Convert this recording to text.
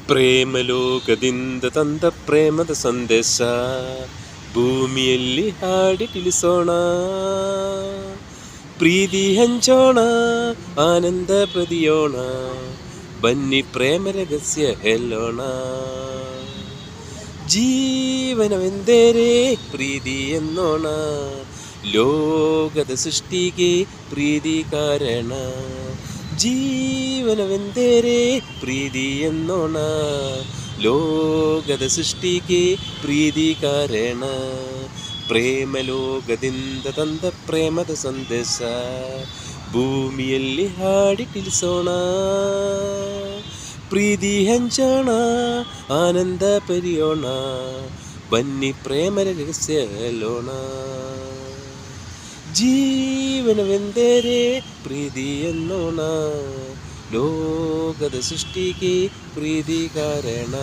ಪ್ರೇಮಲೋಕದಿಂದ ತಂದ ಪ್ರೇಮದ ಸಂದೇಶ ಭೂಮಿಯಲ್ಲಿ ಹಾಡಿ ತಿಳಿಸೋಣ. ಪ್ರೀತಿ ಹಂಚೋಣ, ಆನಂದ ಪಡೆಯೋಣ, ಬನ್ನಿ ಪ್ರೇಮ ರಹಸ್ಯ ಹೇಳೋಣ. ಜೀವನವೆಂದರೆ ಪ್ರೀತಿ ಎನ್ನೋಣ, ಲೋಕದ ಸೃಷ್ಟಿಗೆ ಪ್ರೀತಿ ಕಾರಣ. ಜೀವನವೆಂದರೆ ಪ್ರೀತಿ ಎನ್ನೋಣ, ಲೋಕದ ಸೃಷ್ಟಿಗೆ ಪ್ರೀತಿ ಕಾರಣ. ಪ್ರೇಮ ಲೋಕದಿಂದ ತಂದ ಪ್ರೇಮದ ಸಂದೇಶ ಭೂಮಿಯಲ್ಲಿ ಹಾಡಿ ತಿಳಿಸೋಣ. ಪ್ರೀತಿ ಹಂಚೋಣ, ಆನಂದ ಪಡೆಯೋಣ, ಬನ್ನಿ ಪ್ರೇಮ ರಹಸ್ಯ ಹೇಳೋಣ. ಜೀವನವೆಂದರೆ ಪ್ರೀತಿ ಎನ್ನೋಣ, ಲೋಕದ ಸೃಷ್ಟಿಗೆ ಪ್ರೀತಿ ಕಾರಣ.